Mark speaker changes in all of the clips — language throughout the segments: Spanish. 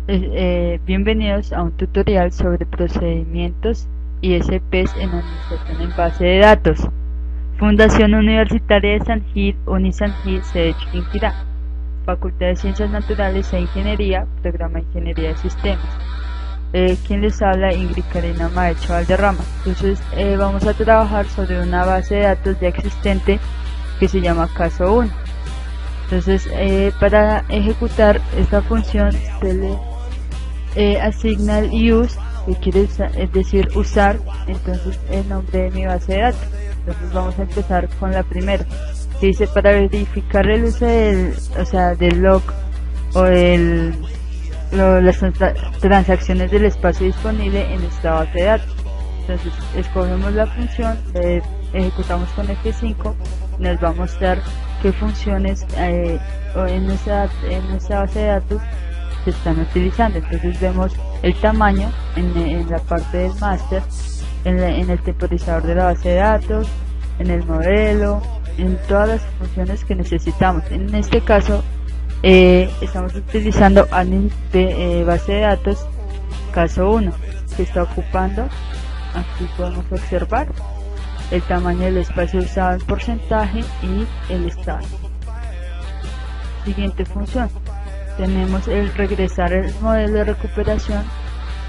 Speaker 1: Bienvenidos a un tutorial sobre procedimientos ISPs en administración en base de datos. Fundación Universitaria de San Gil, Unisan Gil, sede Chiquinquirá. Facultad de Ciencias Naturales e Ingeniería, Programa de Ingeniería de Sistemas. Quien les habla, Ingrid Karina Maecho Valderrama. Entonces vamos a trabajar sobre una base de datos ya existente que se llama caso 1. Entonces para ejecutar esta función se le asigna el use, que quiere decir usar, entonces el nombre de mi base de datos. Entonces vamos a empezar con la primera, que dice: para verificar el uso del log o las transacciones del espacio disponible en esta base de datos. Entonces escogemos la función, ejecutamos con F5, nos va a mostrar qué funciones en esa base de datos se están utilizando. Entonces vemos el tamaño en la parte del master, en el temporizador de la base de datos, en el modelo, en todas las funciones que necesitamos. En este caso estamos utilizando admin base de datos caso 1, que está ocupando, aquí podemos observar el tamaño del espacio usado en porcentaje y el estado. Siguiente función, tenemos el regresar el modelo de recuperación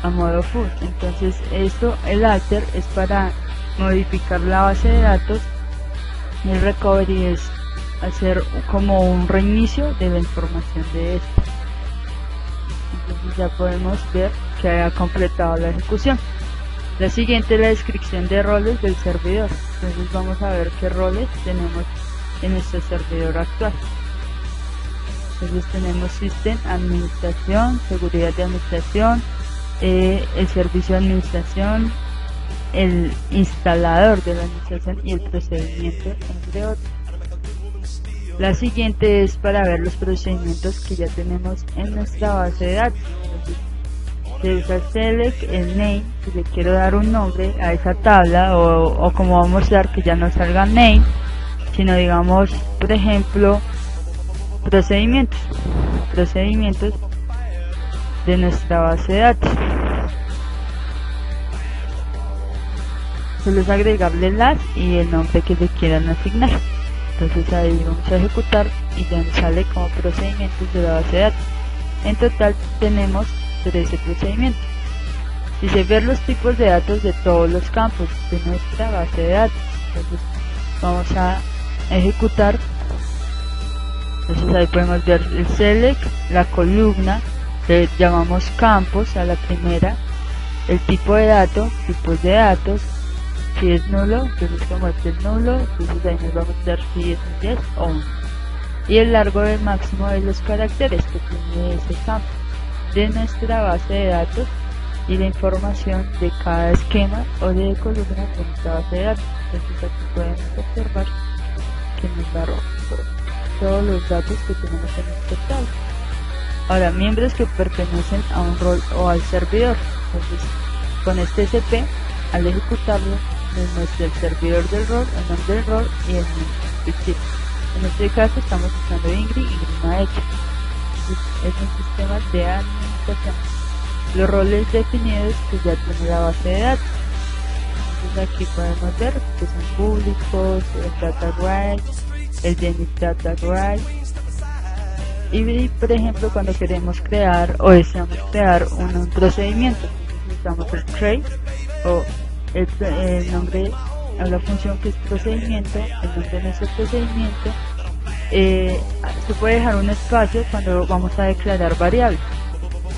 Speaker 1: a modo full. Entonces el alter es para modificar la base de datos y el recovery es hacer como un reinicio de la información de esta. Entonces ya podemos ver que haya completado la ejecución. La siguiente es la descripción de roles del servidor. Entonces vamos a ver qué roles tenemos en nuestro servidor actual. Entonces tenemos System, Administración, Seguridad de Administración, el Servicio de Administración, el Instalador de la Administración y el Procedimiento, entre otros. La siguiente es para ver los procedimientos que ya tenemos en nuestra base de datos. Entonces, se usa select, el name, si le quiero dar un nombre a esa tabla, o como vamos a mostrar que ya no salga name, sino digamos, por ejemplo, procedimientos de nuestra base de datos. Solo es agregarle las y el nombre que le quieran asignar. Entonces ahí vamos a ejecutar y ya nos sale como procedimientos de la base de datos. En total tenemos 13 procedimientos. Dice ver los tipos de datos de todos los campos de nuestra base de datos. Entonces vamos a ejecutar. Entonces ahí podemos ver el select, la columna, le llamamos campos a la primera, el tipo de dato, tipos de datos, si es nulo, entonces como este es nulo, entonces ahí nos va a mostrar si es un yes o un no. Y el largo del máximo de los caracteres que tiene ese campo de nuestra base de datos y la información de cada esquema o de columna de nuestra base de datos. Entonces aquí podemos observar que nos va todos los datos que tenemos en este tabla. Ahora, miembros que pertenecen a un rol o al servidor. Entonces con este SP, al ejecutarlo, nos muestra el servidor del rol, el nombre del rol y el nombre. En este caso estamos usando Ingrid Maecho. Es un sistema de administración. Los roles definidos que ya tiene la base de datos. Entonces aquí podemos ver que son públicos, el data rights, el Dynamic Data Rights. Y por ejemplo, cuando queremos crear o deseamos crear un procedimiento, necesitamos el create o el nombre a la función que es procedimiento, el nombre de nuestro procedimiento. Se puede dejar un espacio cuando vamos a declarar variables.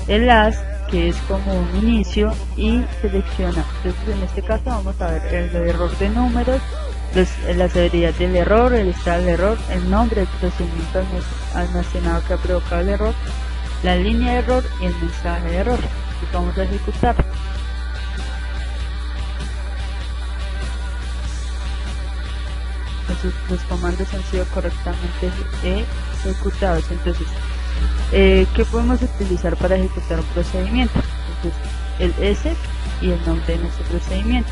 Speaker 1: El as, que es como un inicio, y selecciona. Entonces en este caso vamos a ver el error de números, la severidad del error, el estado del error, el nombre del procedimiento almacenado que ha provocado el error, la línea de error y el mensaje de error. Y vamos a ejecutar. Entonces los comandos han sido correctamente ejecutados. Entonces, ¿qué podemos utilizar para ejecutar un procedimiento? Entonces, el S y el nombre de nuestro procedimiento.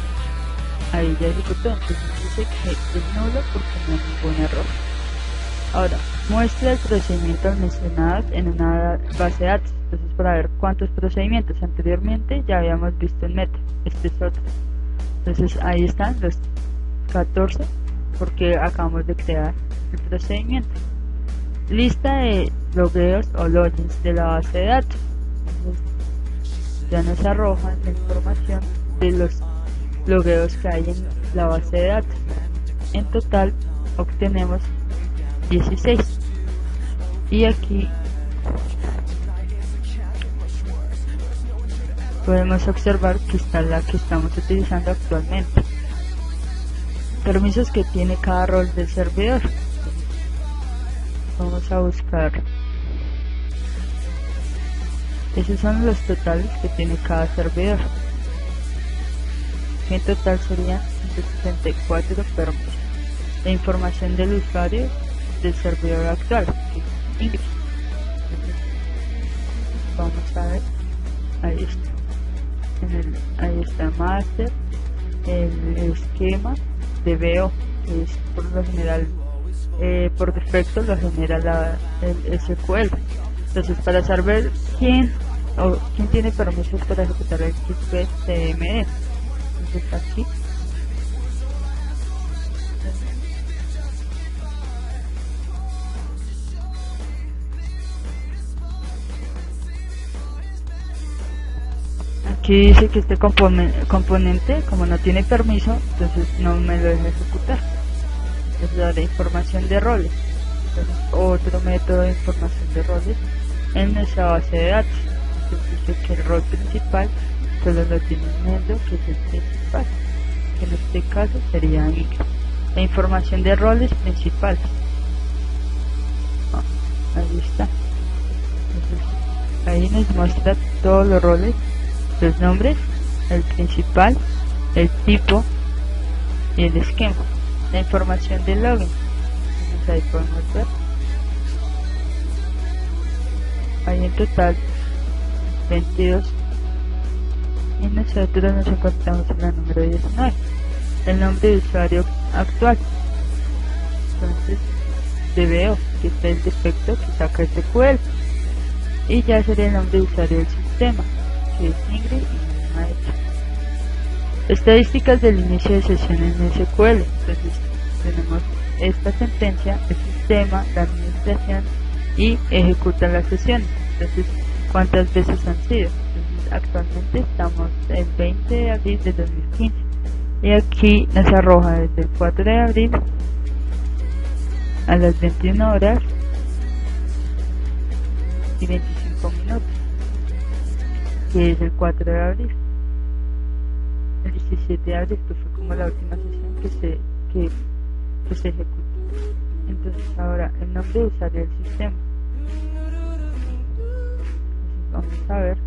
Speaker 1: Ahí ya ejecutó, entonces dice que es nulo porque no hay ningún error. Ahora, muestra el procedimiento mencionado en una base de datos. Entonces, para ver cuántos procedimientos anteriormente ya habíamos visto en meta, este es otro. Entonces ahí están los 14 porque acabamos de crear el procedimiento. Lista de logueos o logins de la base de datos. Entonces, ya nos arroja la información de los logueos que hay en la base de datos. En total obtenemos 16 y aquí podemos observar que está la que estamos utilizando actualmente. Permisos que tiene cada rol del servidor. Vamos a buscar. Esos son los totales que tiene cada servidor. En total serían 164 permisos. La información del usuario del servidor actual, que es Ingrid. Vamos a ver. Ahí está. Ahí está master, el esquema de BO, que es por lo general, por defecto lo genera el SQL. Entonces, para saber quién tiene permisos para ejecutar el CMD, entonces aquí aquí dice que este componente, como no tiene permiso, entonces no me lo deja ejecutar. Entonces daré información de roles. Entonces, otro método de información de roles en nuestra base de datos. Entonces dice que el rol principal solo lo tiene un miembro, que es el principal, que en este caso sería Ingrid. La información de roles principales. Ahí está. Entonces, ahí nos muestra todos los roles, los nombres, el principal, el tipo y el esquema. La información del login. Entonces ahí podemos ver. Hay en total 22 y nosotros nos encontramos en la número 19. El nombre de usuario actual. Entonces DBO, que es el defecto que saca SQL, y ya sería el nombre de usuario del sistema, que es Ingrid y Maestra. Estadísticas del inicio de sesión en SQL. Entonces tenemos esta sentencia, el sistema, la administración y ejecuta las sesiones. Entonces, ¿cuántas veces han sido? Entonces, actualmente estamos el 20 de abril de 2015 y aquí nos arroja desde el 4 de abril a las 21 horas y 25 minutos, que es el 4 de abril. El 17 de abril, que fue como la última sesión que se ejecutó. Entonces ahora el nombre de usuario del sistema. Entonces, vamos a ver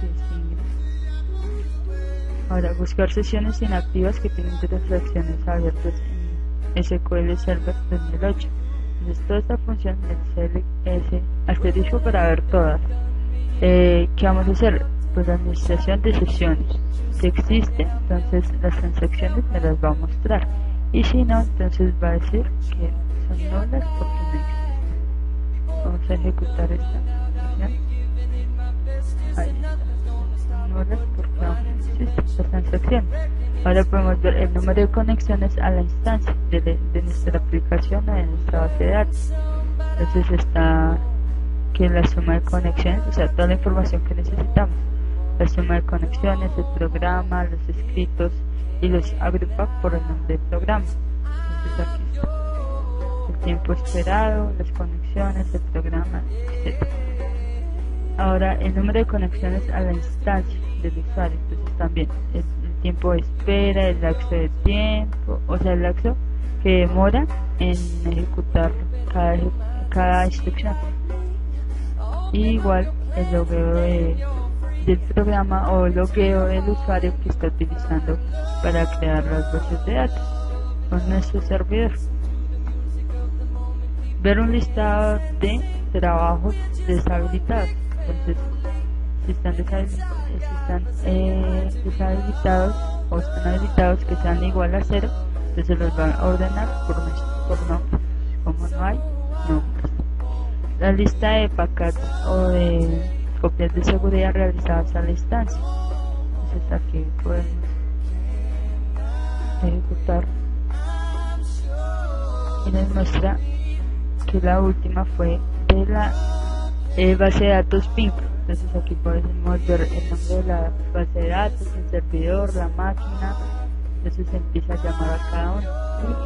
Speaker 1: que es Ingrid. Ahora buscar sesiones inactivas que tienen transacciones abiertas en SQL Server 2008. Entonces toda esta función el CLS asterisco para ver todas. ¿Qué vamos a hacer? Pues la administración de sesiones. Si existe, entonces las transacciones me las va a mostrar, y si no, entonces va a decir que son nulas porque no existen. Vamos a ejecutar esta función. Ahí está. Son nulas porque no existen las transacciones. Ahora podemos ver el número de conexiones a la instancia de nuestra aplicación o de nuestra base de datos. Entonces está que la suma de conexiones, o sea, toda la información que necesitamos. La suma de conexiones, el programa, los escritos, y los agrupa por el nombre del programa. Entonces aquí está el tiempo esperado, las conexiones, el programa, etc. Ahora el número de conexiones a la instancia del usuario. Entonces también el tiempo de espera, el lapso de tiempo, o sea, el lapso que demora en ejecutar cada instrucción. Y igual el logueo del programa o logueo del usuario que está utilizando para crear las bases de datos con nuestro servidor. Ver un listado de trabajos deshabilitados. Entonces, si están deshabilitados o están habilitados que sean igual a 0, entonces los va a ordenar por nombre. como no hay nombres. La lista de packets o de copias de seguridad realizadas a la instancia. Entonces aquí podemos ejecutar y nos muestra que la última fue de la base de datos PINC. Entonces aquí podemos ver el nombre de la base de datos, el servidor, la máquina. Entonces empieza a llamar a cada uno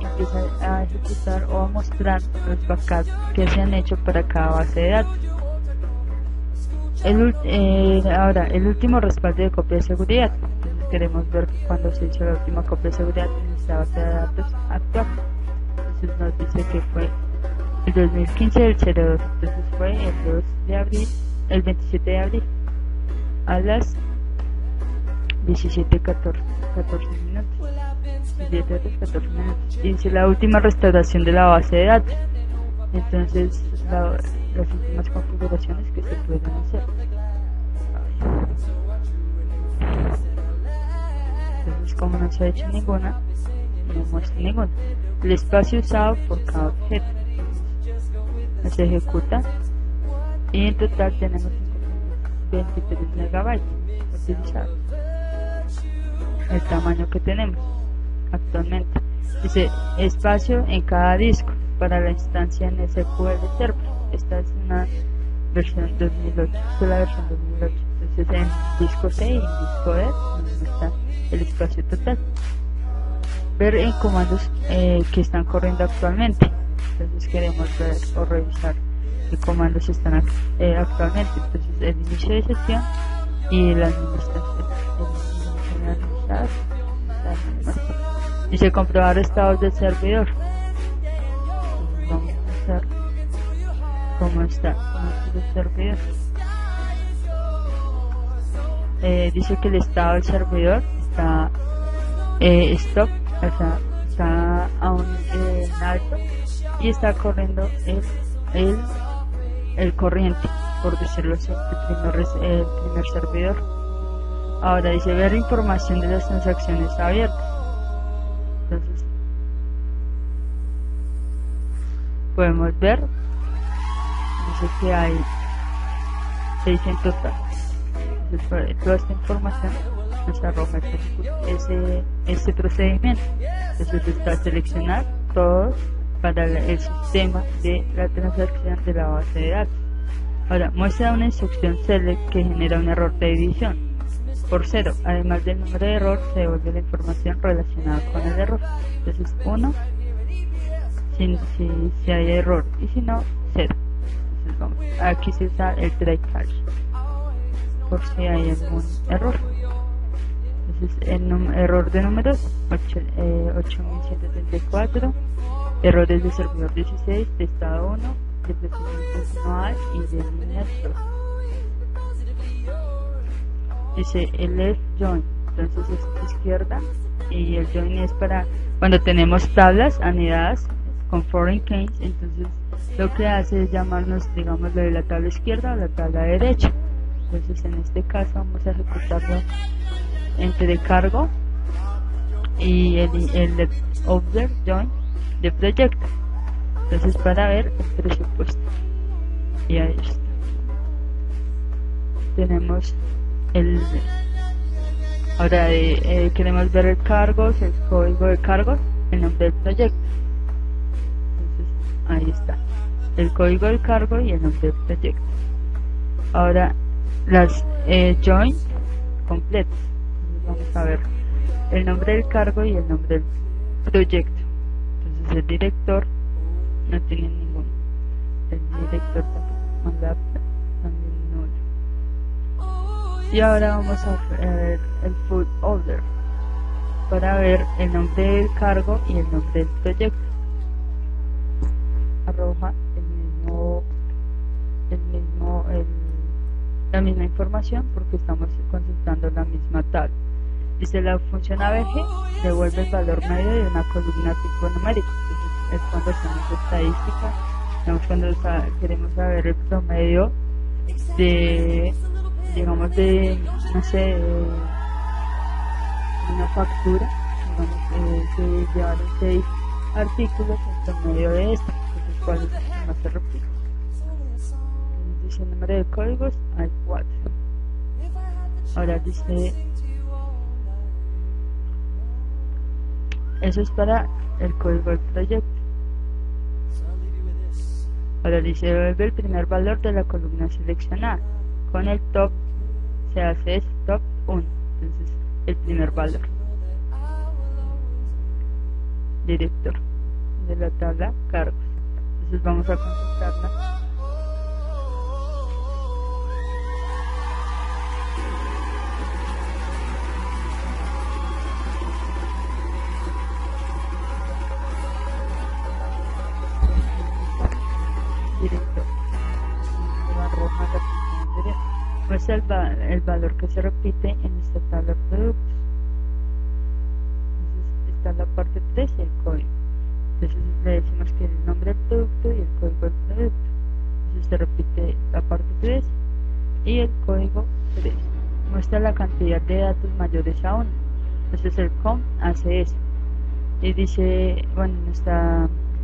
Speaker 1: y empieza a ejecutar o a mostrar los backups que se han hecho para cada base de datos. Ahora, el último respaldo de copia de seguridad. Entonces queremos ver cuando se hizo la última copia de seguridad en esta base de datos actual. Entonces nos dice que fue el 2015 del 02. Entonces fue el 2 de abril, el 27 de abril a las 17:14 minutos. 17:14 minutos. Y dice la última restauración de la base de datos. Entonces las últimas configuraciones que se pueden hacer. Entonces, como no se ha hecho ninguna, no muestra ninguna. El espacio usado por cada objeto se ejecuta y en total tenemos 23 megabytes utilizados. El tamaño que tenemos actualmente. Dice espacio en cada disco para la instancia en SQL Server. Esta es una versión 2008. Esta es la versión 2008. Entonces en disco C y en disco D está el espacio total. Ver en comandos que están corriendo actualmente. Entonces queremos ver o revisar qué comandos están actualmente. Entonces el inicio de sesión y la administración. Dice comprobar estados del servidor. Entonces vamos a hacer cómo está el servidor. Dice que el estado del servidor está stop, o sea, está aún en alto y está corriendo el corriente, por decirlo así, el primer servidor. Ahora dice ver información de las transacciones abiertas. Entonces podemos ver, dice que hay 6 en total. Entonces, toda esta información nos arroja ese procedimiento. Entonces está seleccionar todos para el sistema de la transacción de la base de datos. Ahora muestra una instrucción select que genera un error de división por 0. Además del número de error se devuelve la información relacionada con el error. Entonces 1 si hay error y si no 0. Entonces aquí se usa el try catch por si hay algún error. Entonces el error de números 8134, errores de servidor 16, de estado 1, de procedimiento 1A y de línea 2. Dice el left join, entonces es izquierda, y el join es para cuando tenemos tablas anidadas con foreign keys. Entonces lo que hace es llamarnos, digamos, de la tabla izquierda a la tabla derecha. Entonces en este caso vamos a ejecutarlo entre cargo y el left observe join de proyecto. Entonces para ver el presupuesto, y ahí está, tenemos ahora queremos ver el cargos, el código de cargos, el nombre del proyecto. Entonces ahí está el código del cargo y el nombre del proyecto. Ahora las join completas. Entonces vamos a ver el nombre del cargo y el nombre del proyecto. Entonces el director no tiene ninguno, el director también nulo. Y ahora vamos a ver el full order para ver el nombre del cargo y el nombre del proyecto. Arroja la misma información porque estamos consultando la misma tabla. Dice la función ABG devuelve el valor medio de una columna tipo numérico. Entonces es cuando hacemos estadística, cuando queremos saber el promedio de, digamos, de, no sé, una factura, digamos, se llevaron 6 artículos en promedio de esto. Entonces cuál es el que más se repite. Dice el número de códigos, hay 4. Ahora dice, eso es para el código del proyecto. Ahora dice, devuelve el primer valor de la columna seleccionada. Con el top se hace top 1, entonces el primer valor. Director de la tabla cargos. Entonces vamos a consultarla. Director. Muestra el valor que se repite en esta tabla de productos. Entonces está la parte 3 y el código. Entonces le decimos que el nombre del producto y el código del producto. Entonces se repite la parte 3 y el código 3. Muestra la cantidad de datos mayores a 1. Entonces el com hace eso. Y dice, bueno,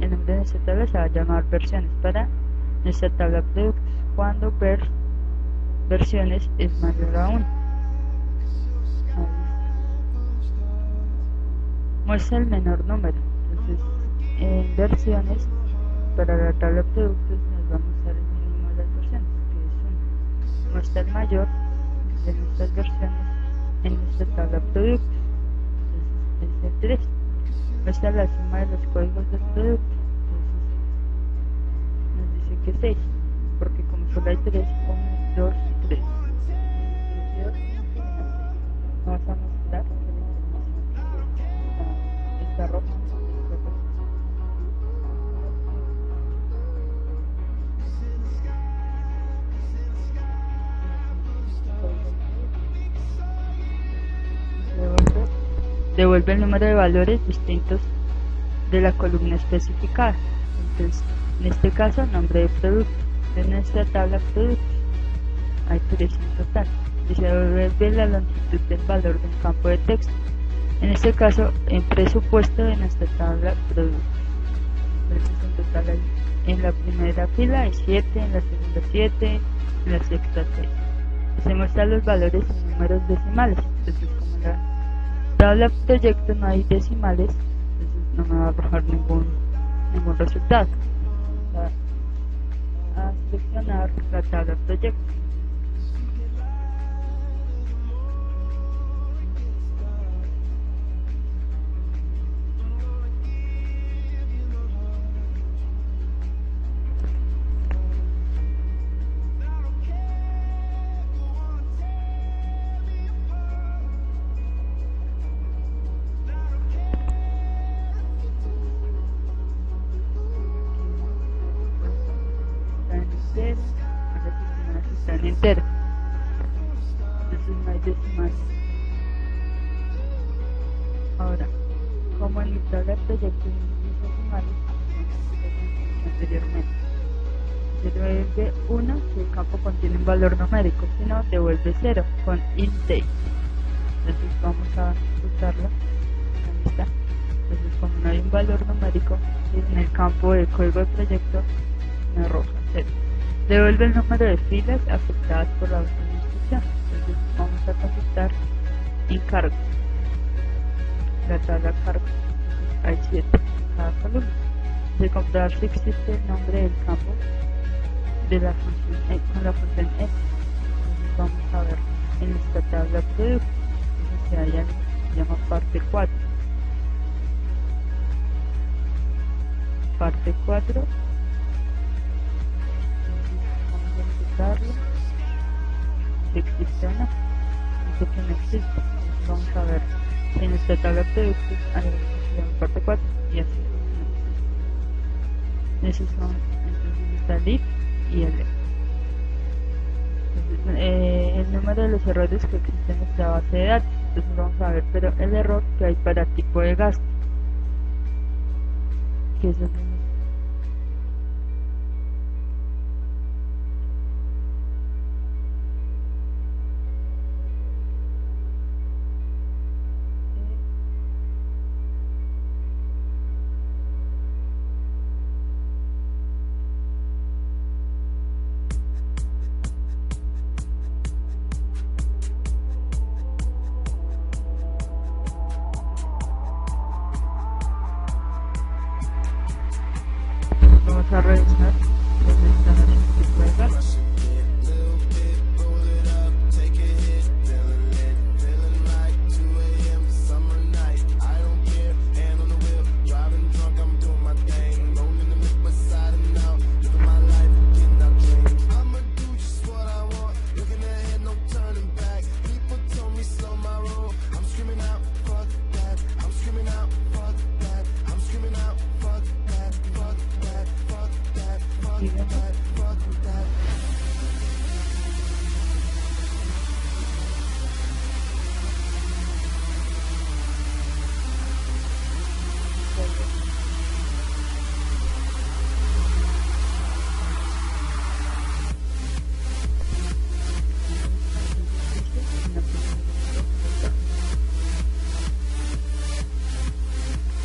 Speaker 1: el nombre de nuestra tabla se va a llamar versiones para nuestra tabla de productos. Cuando versiones es mayor a 1. Muestra el menor número. Entonces en versiones para la tabla de productos nos va a mostrar el mínimo de las versiones, que es 1. Muestra el mayor de nuestras versiones en nuestra tabla de productos. Entonces es el 3. Muestra la suma de los códigos del producto. Entonces nos dice que 6, porque como solo hay 3, 1, 2 y 3. Vamos a mostrar esta roja. Devuelve el número de valores distintos de la columna especificada. Entonces, en este caso, nombre de producto. De nuestra tabla productos hay 3 en total. Y se devuelve la longitud del valor de un campo de texto. En este caso, en presupuesto de nuestra tabla productos. Entonces, en total hay, en la primera fila hay 7, en la segunda 7, en la sexta 6. Se muestran los valores en números decimales. Entonces, como en la tabla proyecto no hay decimales, entonces no me va a arrojar ningún resultado. A seleccionar la tabla proyecto. Están enteros, entonces no hay decimales. Ahora, como en mi tabla de proyecto no hay decimales, anteriormente se devuelve 1 si el campo contiene un valor numérico, si no devuelve 0 con int date. Entonces vamos a usarlo. Ahí está. Entonces, como no hay un valor numérico en el campo del código de proyecto, me arroja 0. Devuelve el número de filas afectadas por la última instrucción. Entonces vamos a consultar encargos. La tabla cargos. Hay 7 en cada columna. De comprobar si existe el nombre del campo de la función con la función X. Entonces vamos a ver en esta tabla producto. Entonces se llama parte 4. Parte 4. Si existe o no. Dice que no existe. Vamos a ver en nuestra tabla de productos hay una parte 4 y así no existe. Esos son, entonces está el if y el if. Entonces, el número de los errores que existen en esta base de datos. Entonces vamos a ver, pero el error que hay para tipo de gasto, que es el a revisar dónde está nuestro tipo de gasto.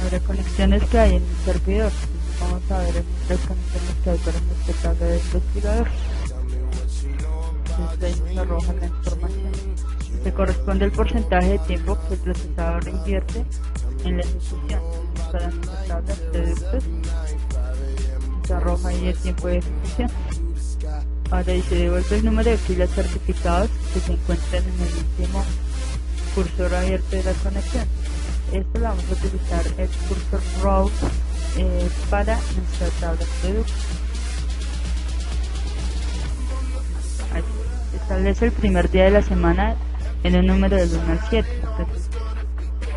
Speaker 1: Ahora, conexiones que hay en el servidor. Vamos a ver las conexiones que hay para nuestra tabla de investigador. Entonces ahí nos arroja la información. Se corresponde el porcentaje de tiempo que el procesador invierte en la ejecución. Para nuestra tabla de productos se arroja ahí el tiempo de ejecución. Ahora dice devuelve el número de filas certificados que se encuentran en el último cursor abierto de la conexión. Esto lo vamos a utilizar el cursor row para nuestra tabla de productos. Establece el primer día de la semana en un número del 1 al 7. Entonces,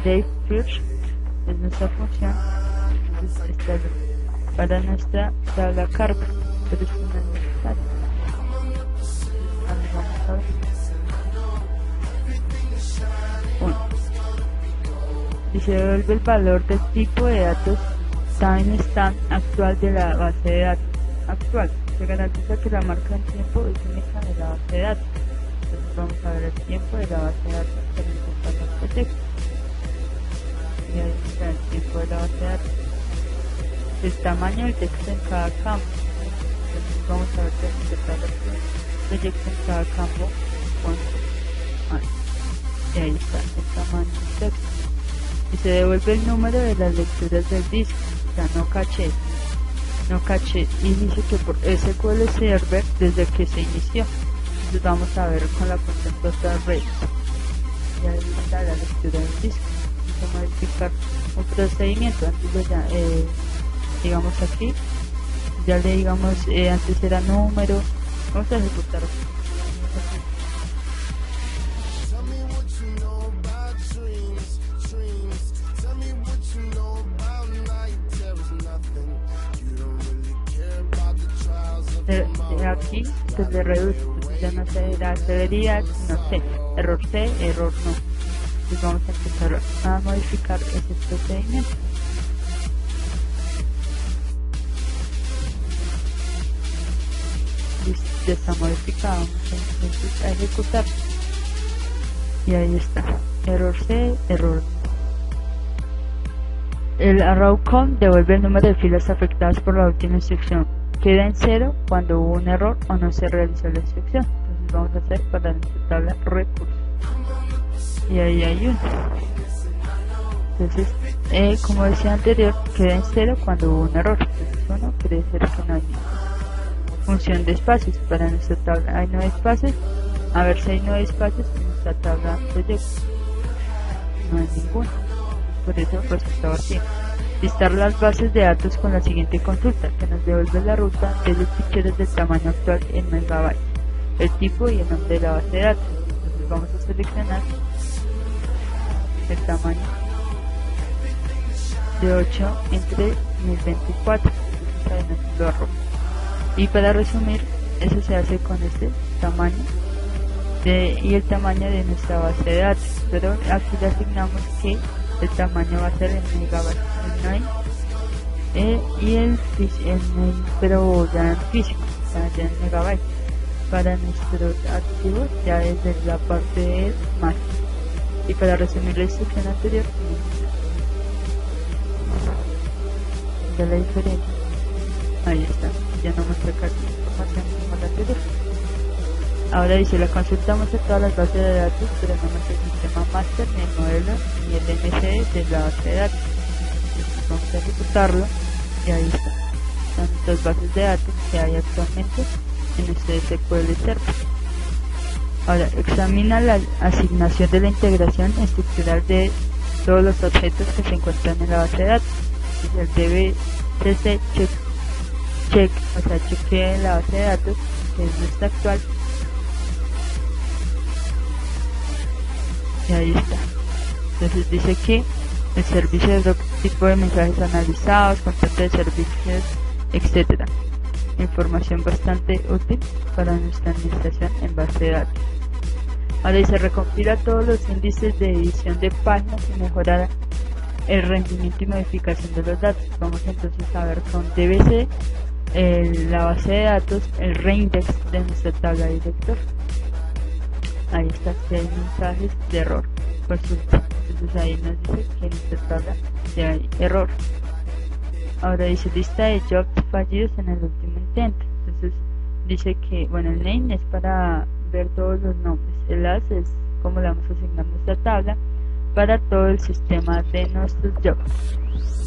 Speaker 1: day first es nuestra función. Entonces, esta es para nuestra tabla carga, pero es una necesaria. Vamos a ver. 1. Y se devuelve el valor del tipo de datos timestamp actual de la base de datos actual. Se garantiza que la marca en tiempo es única de la base de datos. Entonces vamos a ver el tiempo de la base de datos para insertar nuestro texto. Y ahí está el tiempo de la base de datos. El tamaño del texto en cada campo. Entonces vamos a ver que insertar el proyecto en cada campo con y ahí está el tamaño del texto. Y se devuelve el número de las lecturas del disco, o sea, no caché, y dice que por SQL Server desde que se inició. Entonces vamos a ver con la función total rate, y ahí está la lectura del disco. Vamos a modificar un procedimiento. Antes de digamos aquí, ya le digamos antes era número, vamos a ejecutar. Aquí se le reduce, ya no será severidad, no sé, error C, error no. Entonces vamos a empezar a modificar ese procedimiento. Listo, ya está modificado. Entonces a ejecutar. Y ahí está, error C, error no. El arrow count devuelve el número de filas afectadas por la última instrucción. Queda en 0 cuando hubo un error o no se realizó la instrucción. Entonces vamos a hacer para nuestra tabla recursos. Y ahí hay uno. Entonces, como decía anterior, queda en 0 cuando hubo un error. Entonces 1 quiere decir que no hay función de espacios. Para nuestra tabla hay 9 espacios. A ver si hay 9 espacios en nuestra tabla proyecto. No hay ninguno. Por eso el resultado aquí. Listar las bases de datos con la siguiente consulta, que nos devuelve la ruta de los ficheros del tamaño actual en megabytes, el tipo y el nombre de la base de datos. Entonces vamos a seleccionar el tamaño de 8 entre 1024. Entonces, lo arrojo. Y para resumir, eso se hace con este tamaño y el tamaño de nuestra base de datos, pero aquí le asignamos que el tamaño va a ser en megabytes, pero ya en físico, o sea, ya en megabytes. Para nuestros archivos ya desde la parte de más. Y para resumir la instrucción anterior, ya la diferencia, ahí está, ya no muestra casi información como la anterior. Ahora dice, la consulta muestra todas las bases de datos, pero no muestra el sistema master, ni el modelo, ni el MCD de la base de datos. Entonces vamos a ejecutarlo y ahí está. 2 bases de datos que hay actualmente en este SQL Server. Ahora, examina la asignación de la integración estructural de todos los objetos que se encuentran en la base de datos. El DBCC check, o sea, chequea la base de datos, que es nuestra actual. Y ahí está. Entonces dice que el servicio de otro tipo de mensajes analizados, contrato de servicios, etcétera. Información bastante útil para nuestra administración en base de datos. Ahora dice, recompila todos los índices de edición de páginas y mejorar el rendimiento y modificación de los datos. Vamos entonces a ver con DBC, la base de datos, el reindex de nuestra tabla de director. Ahí está, si hay mensajes de error, consulta. Entonces ahí nos dice que en nuestra tabla si hay error. Ahora dice lista de jobs fallidos en el último intento. Entonces dice que, bueno, el name es para ver todos los nombres, el as es como le vamos a asignar nuestra tabla para todo el sistema de nuestros jobs.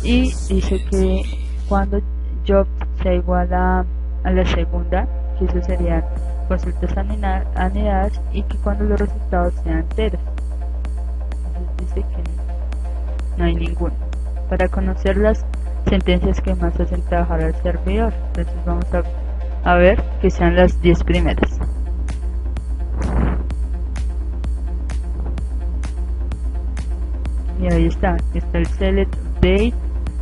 Speaker 1: Y dice que cuando job sea igual a la segunda, que eso serían consultas anidadas, y que cuando los resultados sean enteros. Entonces dice que no hay ninguno. Para conocer las sentencias que más hacen trabajar al servidor, entonces vamos a ver que sean las 10 primeras. Y ahí está el select date,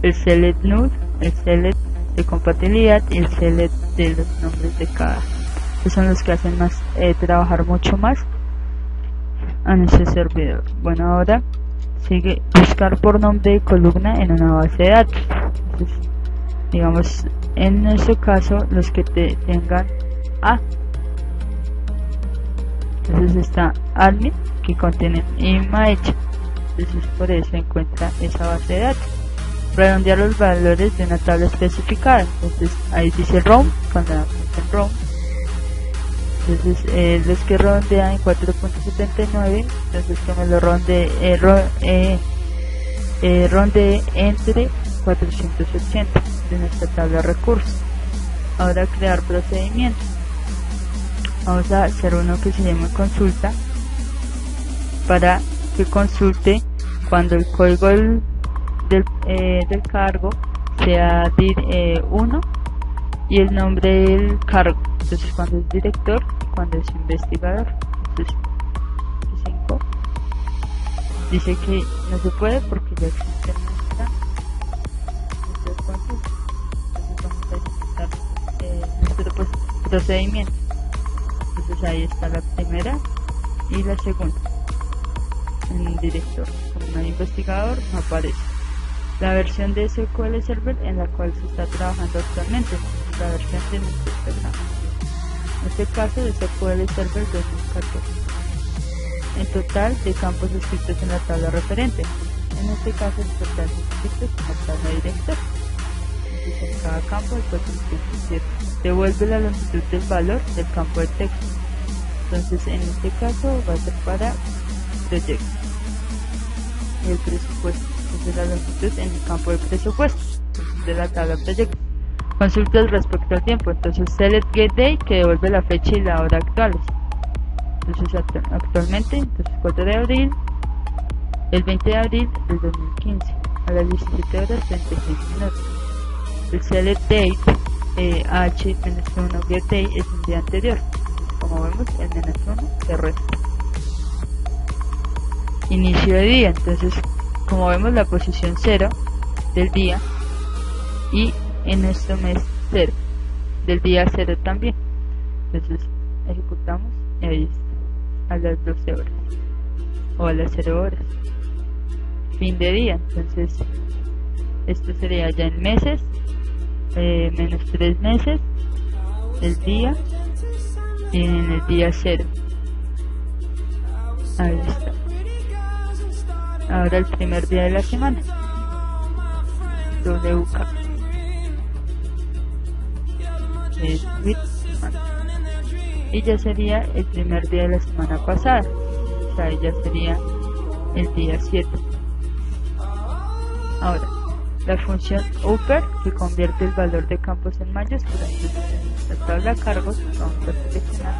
Speaker 1: el select nude, el select de compatibilidad y el select de los nombres de cada. Estos son los que hacen más trabajar mucho más a nuestro servidor. Bueno, ahora sigue buscar por nombre de columna en una base de datos. Entonces, digamos, en nuestro caso, los que tengan A. Entonces está admin, que contiene image. Entonces por eso encuentra esa base de datos. Redondear los valores de una tabla especificada. Entonces ahí dice ROM, cuando la en ROM. Entonces los que redondean en 4.79, entonces que me lo rondee entre 480 de nuestra tabla de recursos. Ahora crear procedimientos. Vamos a hacer uno que se llama consulta, para que consulte cuando el código del cargo sea dir 1 y el nombre del cargo. Entonces cuando es director, cuando es investigador. Entonces 5 dice que no se puede porque ya existe nuestra consulta. Entonces vamos a ejecutar nuestro procedimiento. Entonces ahí está la primera y la segunda. En el director, como no hay investigador, no aparece. La versión de SQL Server en la cual se está trabajando actualmente, la versión de nuestro programa. En este caso de SQL Server 2014. En total de campos escritos en la tabla referente. En este caso el total de escritos en la tabla de director. Entonces en cada campo el 407 devuelve la longitud del valor del campo de texto. Entonces en este caso va a ser para proyecto. El presupuesto, entonces la longitud en el campo de presupuesto de la tabla proyecto. Consultas respecto al tiempo, entonces select get day, que devuelve la fecha y la hora actuales. Entonces actualmente, entonces 4 de abril, el 20 de abril del 2015 a las 17 horas 36 minutos. El select date h-1 get day es un día anterior. Entonces, como vemos, el -1 se resta. Inicio de día, entonces como vemos la posición 0 del día, y en nuestro mes 0 del día 0 también. Entonces ejecutamos y ahí está, a las 12 horas o a las 0 horas. Fin de día, entonces esto sería ya en meses, menos 3 meses, el día, y en el día 0. Ahí está. Ahora el primer día de la semana, WK, es with semana, y ya sería el primer día de la semana pasada, o sea, ya sería el día 7. Ahora, La función upper, que convierte el valor de campos en mayúsculas. Entonces, en esta tabla de cargos vamos a seleccionar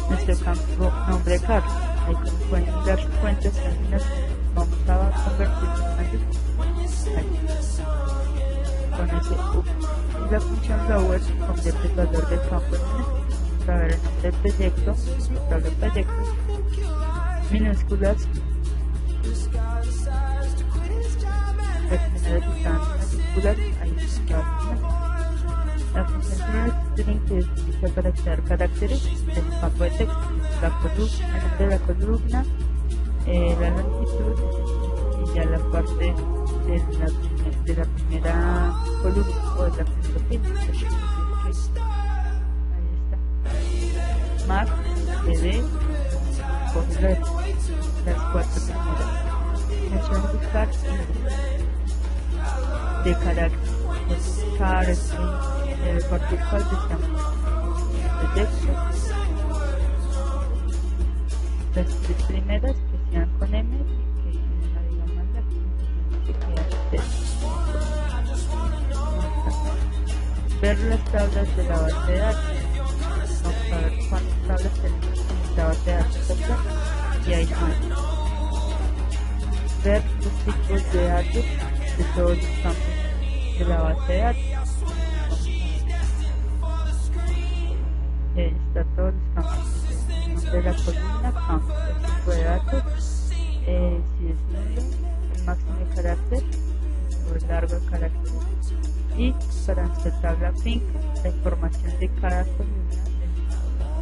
Speaker 1: nuestro campo nombre Carlos. Ahí como pueden darse cuenta, vamos a convertirlo en mayúsculas. Ahí. Con ese upper. Y la función lower convierte el valor del campo en minúsculas. Vamos a ver el nombre del proyecto, tabla de proyectos, minúsculas. Las primeras están mayúsculas, ahí está. La función string, que se utiliza para crear caracteres del campo de texto, la columna, el nombre de la columna, la longitud y ya la parte de la primera columna o de la primera fila. Ahí está. Max, PD, coge las 4 primeras. Función buscar de carácter, buscar el cuarto cual estamos de texto. Las 3 primeras que sean con M y que no digan más la ver las tablas de la base de datos. Vamos a ver cuántas tablas tenemos en la base de datos actual y hay más. Ver los tipos de datos de todos los campos de la base de datos. Y ahí está todos los campos de la columna, campos, el tipo de datos, si es nulo, el máximo de carácter o el largo de carácter, y para nuestra tabla pink la información de cada columna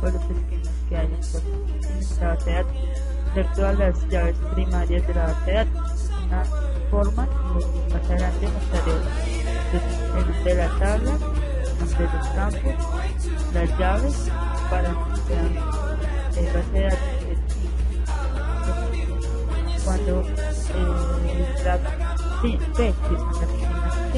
Speaker 1: o los esquemas que hay en nuestra base de datos. Ver todas las llaves primarias de la base de datos, una forma, y más adelante mostraré el nombre de la tabla, el nombre de los campos, las llaves para nuestra base de datos. Cuando la P, que es una esquema T,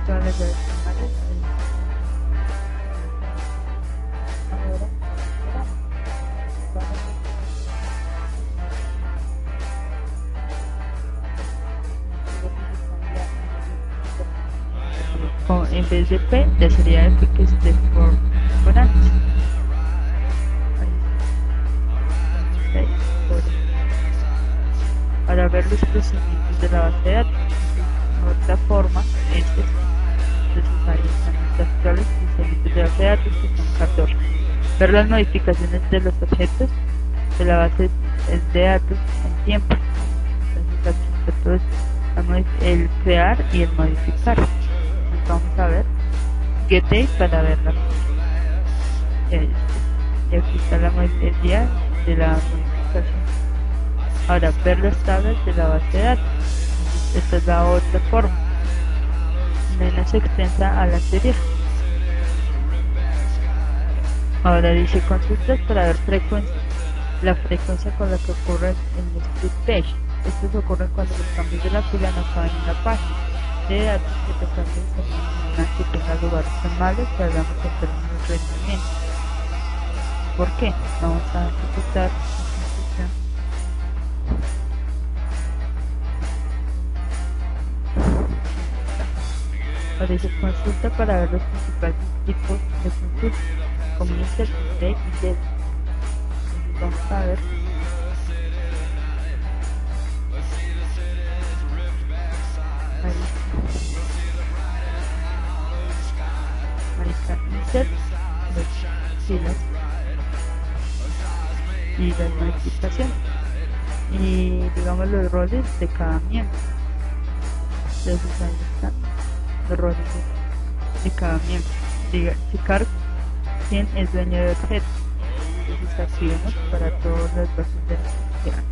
Speaker 1: todas las llaves primarias. En vez de P, ya sería F, que esté por antes. Para ver los procedimientos de la base de datos, otra forma es entonces ahí están los actuales procedimientos de base de datos, que son 14. Ver las modificaciones de los objetos de la base de datos en tiempo. Entonces aquí está todo esto, el crear y el modificar. Entonces vamos a ver getDate para verla. Y aquí está el día de la modificación. Ahora, ver las tablas de la base de datos. Esta es la otra forma, menos extensa a la anterior. Ahora dice consultas para ver la frecuencia con la que ocurre en el split page. Estos ocurren cuando los cambios de la fila no caben en la página de datos que te cambian en una que tenga lugar formales, que hablamos en términos de rendimiento. ¿Por qué? Vamos a ejecutar la instrucción. Aparece consulta para ver los principales tipos de consulta, como insert, break y get. Entonces vamos a ver. Ahí está insert, filas y la modificación y digamos los roles de cada miembro. Entonces ahí están los roles de cada miembro. Checar quién es dueño de objeto. Entonces activemos para todas las bases de datos. bloquean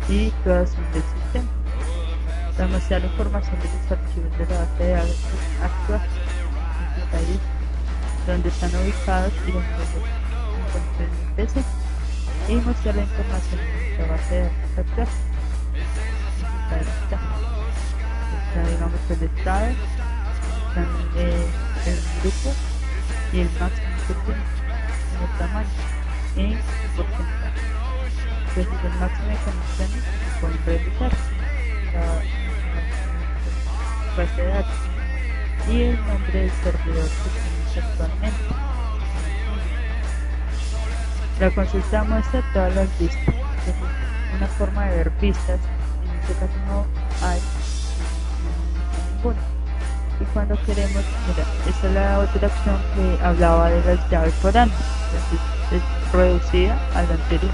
Speaker 1: y todas son del sistema. Para mostrar la información de los archivos de la base de datos actual, ahí donde están ubicados y donde los encuentran en el PC, y mostrar la información de nuestra base de datos actual. Ahí está. Está, digamos, el estado, están, el grupo y el máximo que tiene, el tamaño y el porcentaje. Entonces el máximo de conexiones se pueden realizar la base de datos y el nombre del servidor que tenemos actualmente. La consulta muestra todas las vistas. Entonces, una forma de ver vistas, en este caso no hay ninguna. Y cuando queremos, mira, esta es la otra opción que hablaba de las llaves por año, entonces es reducida a la anterior.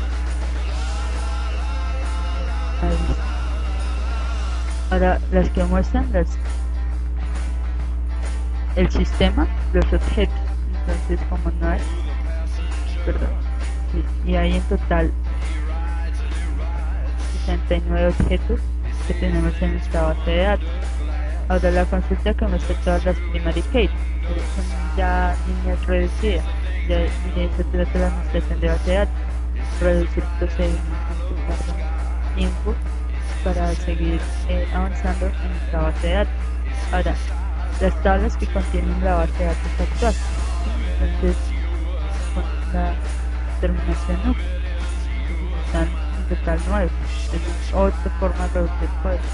Speaker 1: Ahí está. Ahora las que muestran el sistema, los objetos, entonces como no hay, perdón, sí, y hay en total 69 objetos que tenemos en esta base de datos. Ahora la consulta que muestra todas las primary keys, son ya líneas reducidas, ya se trata de la administración de base de datos, reducir procedimientos que tardan tiempo para seguir avanzando en nuestra base de datos. Ahora, las tablas que contienen la base de datos actual, entonces con la terminación NU, están en total 9, es otra forma de reducir código.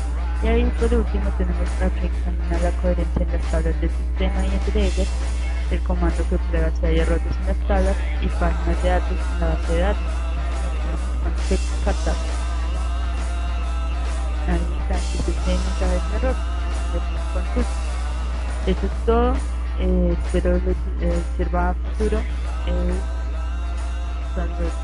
Speaker 1: Y ahí por último tenemos la que examina la coherencia en las tablas del sistema y entre ellas el comando que prueba si hay errores en las tablas y páginas de datos en la base de datos. Que descartar. Ahí está, si se tiene mensajes de error, consulta. Eso es todo, espero les sirva a futuro. Saludos.